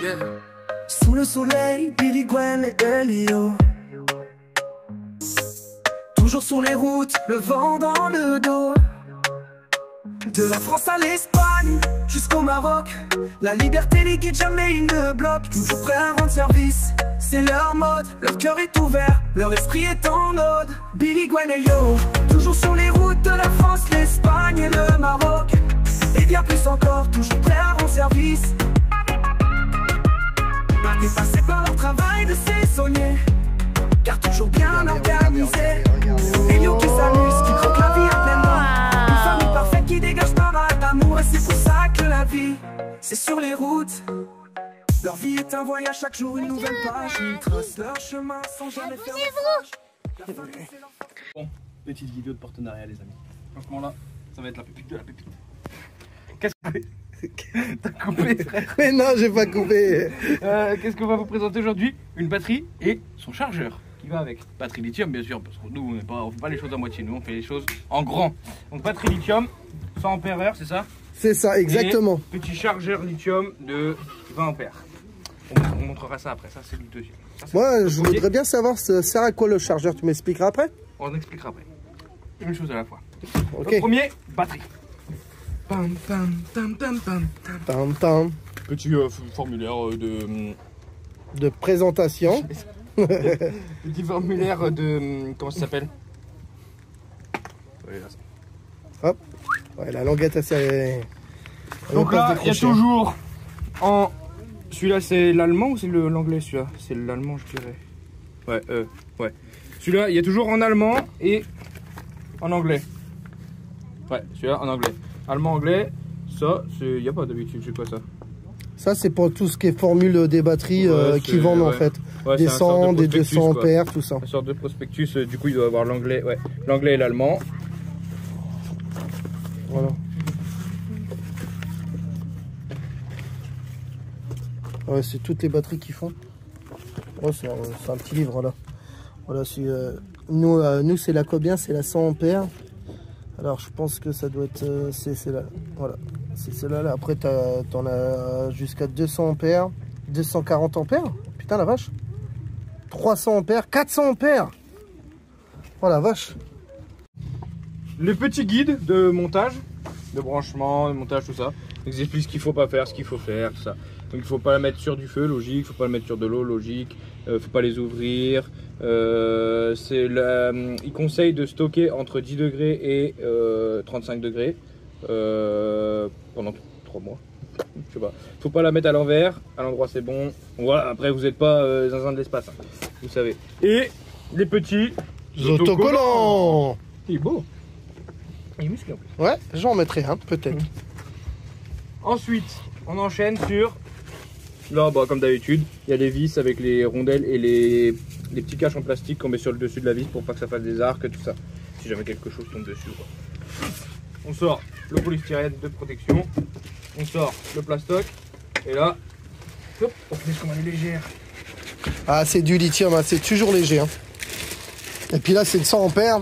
Yeah. Sous le soleil, Billy, Gwen et Elio. Toujours sur les routes, le vent dans le dos. De la France à l'Espagne, jusqu'au Maroc, la liberté les guide, jamais ils ne bloquent. Toujours prêts à rendre service, c'est leur mode. Leur cœur est ouvert, leur esprit est en ode. Billy, Gwen et Yo, toujours sur les routes de la France, l'Espagne et le Maroc. Et bien plus encore, toujours prêts à rendre service. Dépassés par leur travail de saisonnier, car toujours bien organisé. Elio qui s'amuse, qui croque la vie à pleine dents. Une famille parfaite qui dégage pas mal d'amour. Et c'est pour ça que la vie, c'est sur les routes. Leur vie est un voyage, chaque jour une nouvelle page. Ils tracent leur chemin sans jamais faire de fâche. Bon, petite vidéo de partenariat les amis. Franchement là, ça va être la pépite de la pépite. Qu'est-ce que t'as coupé frère? Mais non, j'ai pas coupé. Qu'est-ce qu'on va vous présenter aujourd'hui? Une batterie et son chargeur qui va avec. Batterie lithium bien sûr, parce que nous on fait pas les choses à moitié, nous on fait les choses en grand. Donc batterie lithium, 100 ampères, c'est ça? C'est ça, exactement. Et petit chargeur lithium de 20 ampères. On montrera ça après, ça c'est le deuxième. Moi je voudrais bien savoir ça sert à quoi le chargeur, tu m'expliqueras après? On expliquera après. Une chose à la fois. Ok. Le premier, batterie. Pam, pam, tam, tam, pam, tam. Tam, tam. Petit formulaire De présentation. Petit formulaire de... Comment ça s'appelle? Hop. Ouais, la languette assez... Donc là, il y a toujours en... Celui-là, c'est l'allemand ou c'est l'anglais celui-là? C'est l'allemand, je dirais. Ouais, ouais. Celui-là, il y a toujours en allemand et en anglais. Ouais, celui-là en anglais. Allemand, anglais, ça, il n'y a pas d'habitude, c'est quoi ça? Ça, c'est pour tout ce qui est formule des batteries qui vendent en fait. Ouais, des 100, des 200 ampères, tout ça. Une sorte de prospectus, du coup, il doit avoir l'anglais, ouais. L'anglais et l'allemand. Voilà. Ouais, c'est toutes les batteries qu'ils font. Ouais, c'est un petit livre là. Voilà, nous c'est la Cobien, c'est la 100 ampères. Alors je pense que ça doit être c'est là. Voilà, c'est celle-là. Là. Après t'en as jusqu'à 200 ampères, 240 ampères. Putain la vache. 300 ampères, 400 ampères. Oh la vache. Les petits guides de montage, de branchement, de montage, tout ça. Ils expliquent ce qu'il faut pas faire, ce qu'il faut faire, tout ça. Donc il faut pas la mettre sur du feu, logique. Il faut pas la mettre sur de l'eau, logique. Faut pas les ouvrir. Ils conseillent de stocker entre 10 degrés et 35 degrés pendant 3 mois. Je sais pas. Faut pas la mettre à l'envers. À l'endroit c'est bon. Voilà. Après vous n'êtes pas zinzin de l'espace, hein, vous savez. Et les petits autocollants. Il est beau. Il est musclé en plus. Ouais, j'en mettrai un peut-être. Ensuite, on enchaîne sur... Là, bah, comme d'habitude, il y a les vis avec les rondelles et les petits caches en plastique qu'on met sur le dessus de la vis pour pas que ça fasse des arcs, tout ça. Si jamais quelque chose tombe dessus. Quoi. On sort le polystyrène de protection. On sort le plastoc. Et là, hop, on finit comme elle est légère. Ah, c'est du lithium, hein, c'est toujours léger. Hein. Et puis là, c'est le 100 ampères.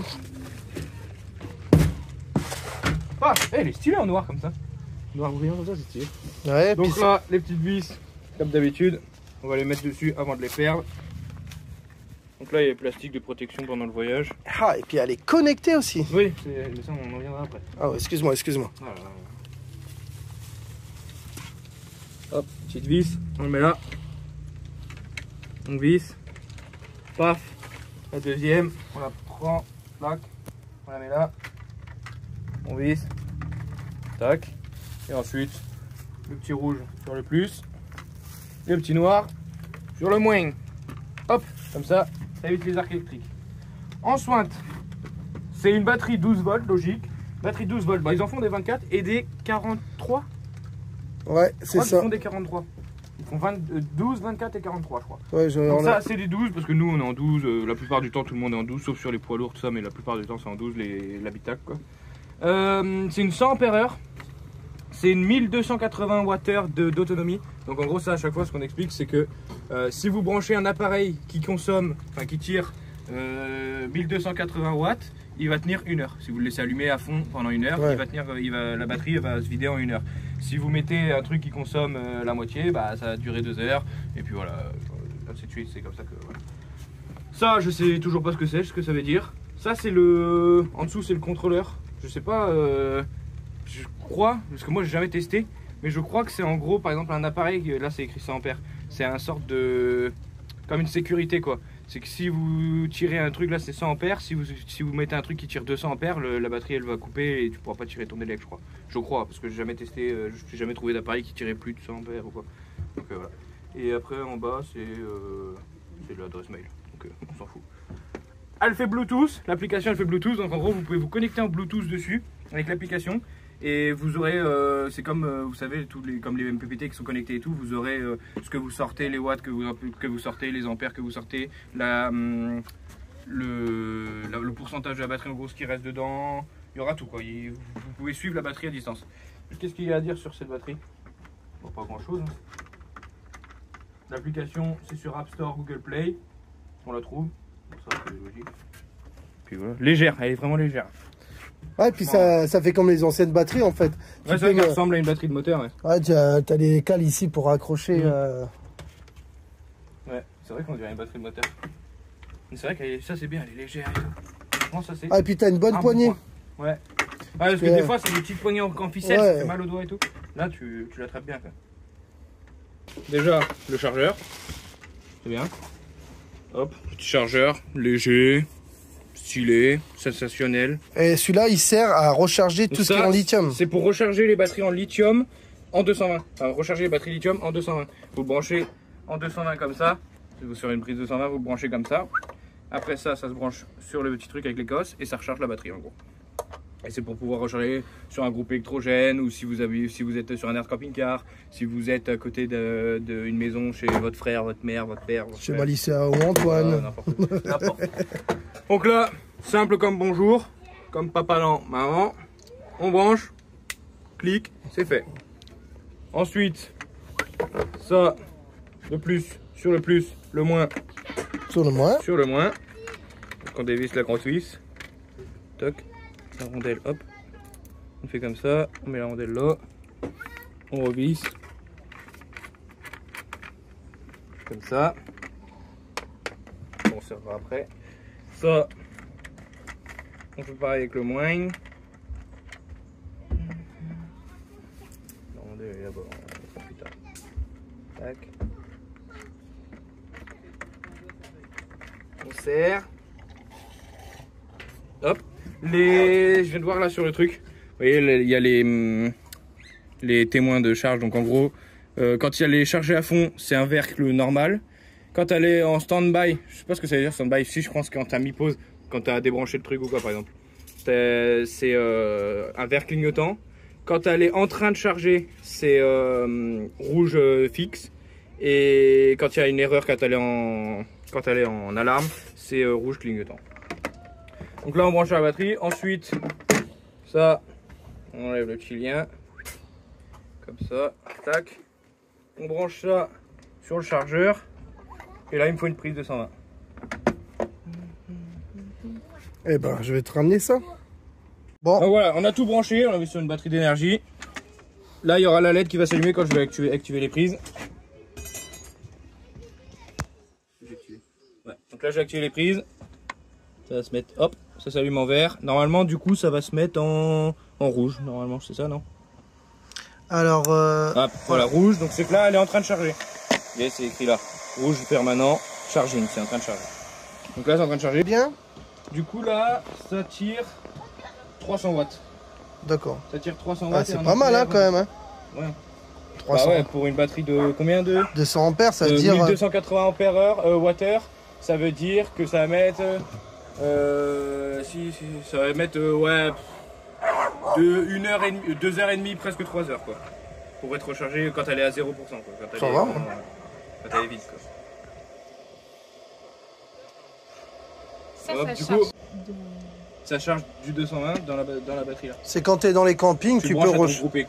Ah, elle est stylée en noir comme ça. Noir brillant comme ça, c'est stylé. Ouais, donc là, les petites vis, comme d'habitude, on va les mettre dessus avant de les perdre. Donc là, il y a les plastiques de protection pendant le voyage. Ah, et puis elle est connectée aussi. Oui, mais ça, on en reviendra après. Ah, ouais, excuse-moi. Voilà. Hop, petite vis, on le met là. Une vis. Paf. La deuxième, on la prend, tac, on la met là. On visse. Tac. Et ensuite, le petit rouge sur le plus. Et le petit noir sur le moins. Hop, comme ça évite les arcs électriques. En sointe, c'est une batterie 12 volts, logique. Batterie 12 volts, bah, ils en font des 24 et des 43. Ouais, c'est ça. Ils font des 43. Ils font 12, 24 et 43, je crois. Ouais, donc ça, c'est des 12 parce que nous, on est en 12. La plupart du temps, tout le monde est en 12, sauf sur les poids lourds, tout ça. Mais la plupart du temps, c'est en 12, l'habitacle, quoi. C'est une 100 ampères. C'est une 1280 Wh d'autonomie. Donc en gros ça à chaque fois ce qu'on explique c'est que si vous branchez un appareil qui consomme, enfin qui tire 1280 watts, il va tenir 1 heure. Si vous le laissez allumer à fond pendant 1 heure, ouais. La batterie va se vider en 1 heure. Si vous mettez un truc qui consomme la moitié, bah ça va durer 2 heures. Et puis voilà, ainsi de suite, c'est comme ça que voilà. Ça, je sais toujours pas ce que ça veut dire. Ça, c'est le... En dessous, c'est le contrôleur. Je sais pas, je crois, parce que moi j'ai jamais testé, mais je crois que c'est en gros, par exemple, un appareil, là c'est écrit 100 ampères. C'est un sorte de... comme une sécurité quoi. C'est que si vous tirez un truc là c'est 100 ampères, si vous mettez un truc qui tire 200 ampères, la batterie elle va couper et tu pourras pas tirer ton élec, je crois. Je crois, parce que j'ai jamais testé, j'ai jamais trouvé d'appareil qui tirait plus de 100 ampères ou quoi. Donc voilà. Et après en bas c'est l'adresse mail, donc on s'en fout. Elle fait Bluetooth, l'application elle fait Bluetooth, donc en gros vous pouvez vous connecter en Bluetooth dessus avec l'application. Et vous aurez, c'est comme vous savez, comme les MPPT qui sont connectés et tout, vous aurez ce que vous sortez, les watts que vous sortez, les ampères que vous sortez, le pourcentage de la batterie en gros, ce qui reste dedans, il y aura tout quoi. Vous pouvez suivre la batterie à distance. Qu'est-ce qu'il y a à dire sur cette batterie? Bon, pas grand chose. Hein. L'application c'est sur App Store, Google Play, on la trouve. Bon, ça c'est logique. Puis voilà, légère, elle est vraiment légère. Ouais, puis ça fait comme les anciennes batteries en fait. Ouais, ça ressemble à une batterie de moteur. Ouais, ouais t'as les cales ici pour accrocher. Ouais, c'est vrai qu'on dirait une batterie de moteur. Mais c'est vrai que ça c'est bien, elle est légère et tout. Franchement, ça c'est. Ah, et puis t'as une bonne poignée. Bon ouais. Parce que des fois c'est des petites poignées en ficelle, ouais. Ça fait mal au doigt et tout. Là tu l'attrapes bien. Quoi. Déjà le chargeur, c'est bien. Hop, petit chargeur, léger. Stylé, sensationnel. Et celui-là, il sert à recharger tout ce qui est en lithium. C'est pour recharger les batteries en lithium en 220. Enfin, recharger les batteries lithium en 220. Vous branchez en 220 comme ça. Sur une prise 220, vous branchez comme ça. Après ça, ça se branche sur le petit truc avec l'écosse et ça recharge la batterie en gros. Et c'est pour pouvoir recharger sur un groupe électrogène ou si vous êtes sur un air camping-car, si vous êtes à côté d'une maison chez votre frère, votre mère, votre père. Votre chez Malicia ou Antoine. N'importe. Donc là, simple comme bonjour, comme papa non, maman. On branche, clic, c'est fait. Ensuite, ça, le plus, sur le plus, le moins. Sur le moins. Sur le moins. Donc on dévisse la grosse vis. Toc. La rondelle, hop, on fait comme ça, on met la rondelle là, on revisse, comme ça, on se servira après. Ça, on fait pareil avec le moins. La rondelle est là-bas, on va plus tard. Tac. On serre. Hop. Je viens de voir là sur le truc, vous voyez il y a les témoins de charge, donc en gros quand elle est chargée à fond c'est un vercle normal, quand elle est en stand-by, je sais pas ce que ça veut dire stand-by, si je pense quand tu as mis pause, quand tu as débranché le truc ou quoi par exemple, c'est un verre clignotant, quand elle est en train de charger c'est rouge fixe, et quand il y a une erreur quand elle est en alarme c'est rouge clignotant. Donc là on branche la batterie, ensuite ça, on enlève le petit lien, comme ça, tac, on branche ça sur le chargeur, et là il me faut une prise de 120. Eh ben je vais te ramener ça. Bon. Donc voilà, on a tout branché, on a mis sur une batterie d'énergie. Là il y aura la LED qui va s'allumer quand je vais activer les prises. Ouais. Donc là j'ai activé les prises, ça va se mettre, hop. Ça s'allume en vert. Normalement, du coup, ça va se mettre en rouge. Normalement, c'est ça, non? Alors, ah, voilà, rouge. Donc, c'est que là, elle est en train de charger. Vous voyez, c'est écrit là. Rouge permanent, charging. C'est en train de charger. Donc là, c'est en train de charger. Bien. Du coup, là, ça tire 300 watts. D'accord. Ça tire 300 watts. Ah, c'est pas mal, hein, quand même. Hein. Ouais. 300. Bah ouais, pour une batterie de combien de 200 ampères, ça veut dire. 1280 ampères-heure, Watt-heure. Ça veut dire que ça va mettre. Ça va mettre ouais, de 1h30, 2h30, presque 3h quoi. Pour être rechargé quand elle est à 0%. Quoi, ça va. Quand elle est vide quoi. Ça, hop, ça du charge coup, ça charge du 220 dans la batterie là. C'est quand tu es dans les campings, tu peux brancher. Ah ouais,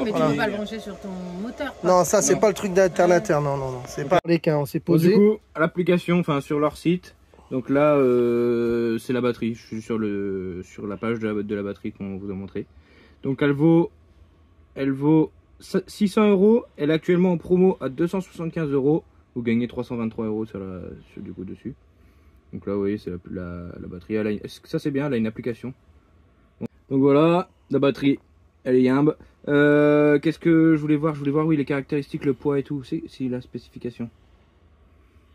mais tu peux pas le brancher sur ton moteur. Quoi. Non, ça c'est pas le truc d'alternateur, non, non, non. C'est pas les cas, on s'est posé. Du coup, l'application, enfin sur leur site. Donc là, c'est la batterie. Je suis sur la page de la batterie qu'on vous a montré. Donc elle vaut 600 €. Elle est actuellement en promo à 275 €. Vous gagnez 323 € du coup dessus. Donc là, vous voyez, c'est la batterie. Ça, c'est bien, elle a une application. Bon. Donc voilà, la batterie, elle est yimbe. Qu'est-ce que je voulais voir? Je voulais voir, oui, les caractéristiques, le poids et tout. C'est la spécification.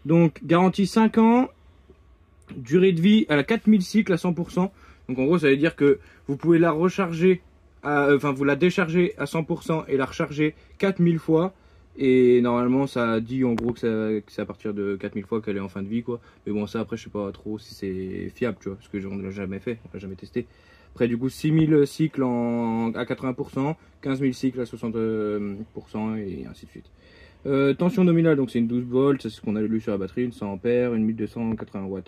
Donc, garantie 5 ans. Durée de vie, elle a 4000 cycles à 100%. Donc en gros, ça veut dire que vous pouvez la recharger, vous la décharger à 100% et la recharger 4000 fois. Et normalement, ça dit en gros que c'est à partir de 4000 fois qu'elle est en fin de vie, quoi. Mais bon, ça après, je sais pas trop si c'est fiable, tu vois, parce que on l'a jamais fait, on l'a jamais testé. Après, du coup, 6000 cycles à 80%, 15000 cycles à 60% et ainsi de suite. Tension nominale, donc c'est une 12 volts, c'est ce qu'on a lu sur la batterie, une 100 ampères, une 1280 Wh.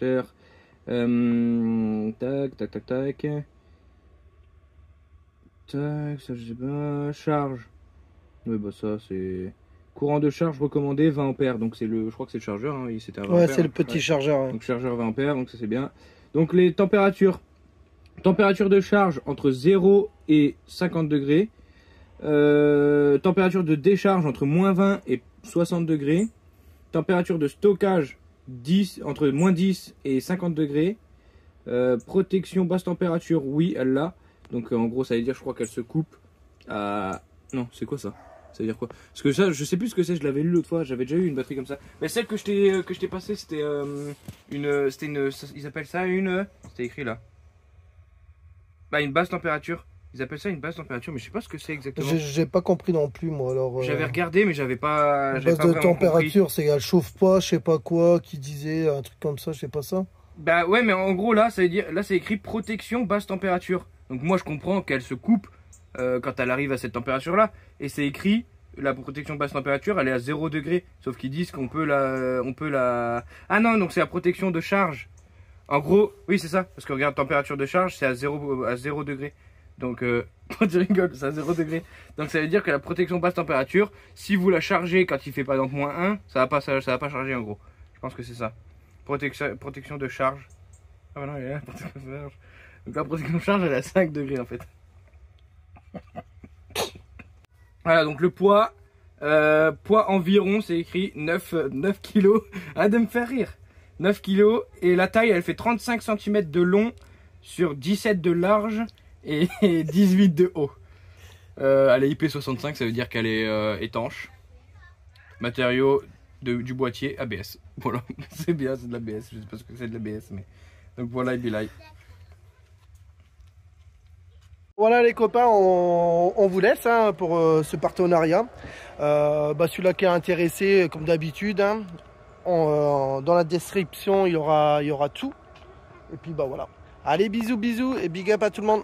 Tac, tac, tac, tac. Tac, ça je sais pas. Charge. Oui, bah ça c'est. Courant de charge recommandé 20 ampères, donc c'est je crois que c'est le chargeur, hein, c'était à 20 ampères, c'est le petit chargeur. Ouais. Donc chargeur 20 ampères, donc ça c'est bien. Donc les températures. Température de charge entre 0 et 50 degrés. Température de décharge entre moins 20 et 60 degrés. Température de stockage entre moins 10 et 50 degrés. Protection basse température, oui, elle l'a. Donc en gros, ça veut dire, je crois qu'elle se coupe à... Non, c'est quoi ça? Ça veut dire quoi? Parce que ça, je sais plus ce que c'est, je l'avais lu l'autre fois, j'avais déjà eu une batterie comme ça. Mais celle que je t'ai passée, c'était ils appellent ça une... C'était écrit là. Bah, une basse température. Ils appellent ça une basse température, mais je sais pas ce que c'est exactement. J'ai pas compris non plus, moi. Alors, j'avais regardé, mais j'avais pas. Basse de température, c'est elle chauffe pas, je sais pas quoi, qui disait un truc comme ça, je sais pas ça. Bah ouais, mais en gros là, ça veut dire, là c'est écrit protection basse température. Donc moi je comprends qu'elle se coupe quand elle arrive à cette température là, et c'est écrit la protection basse température, elle est à 0 degré. Sauf qu'ils disent qu'on peut la. Ah non, donc c'est la protection de charge. En gros, oui c'est ça, parce que regarde, température de charge c'est à 0 degré. Donc, tu rigoles, c'est à 0 degré. Donc ça veut dire que la protection basse température, si vous la chargez quand il fait par exemple moins 1, ça va pas charger en gros. Je pense que c'est ça. Protection de charge. Ah bah non, il est là, protection de charge. Donc la protection de charge, elle est à 5 degrés en fait. Voilà, donc le poids. Poids environ, c'est écrit 9 kg. Ah, de me faire rire. 9 kg. Et la taille, elle fait 35 cm de long sur 17 de large. Et 18 de haut. Elle est IP65, ça veut dire qu'elle est étanche. Matériau du boîtier ABS. Voilà, c'est bien, c'est de l'ABS. Je sais pas ce que c'est de l'ABS, mais. Donc voilà, et Bilal. Voilà les copains, on vous laisse hein, pour ce partenariat. Celui-là qui est intéressé, comme d'habitude, hein, dans la description, il y aura tout. Et puis bah voilà. Allez, bisous, bisous et big up à tout le monde.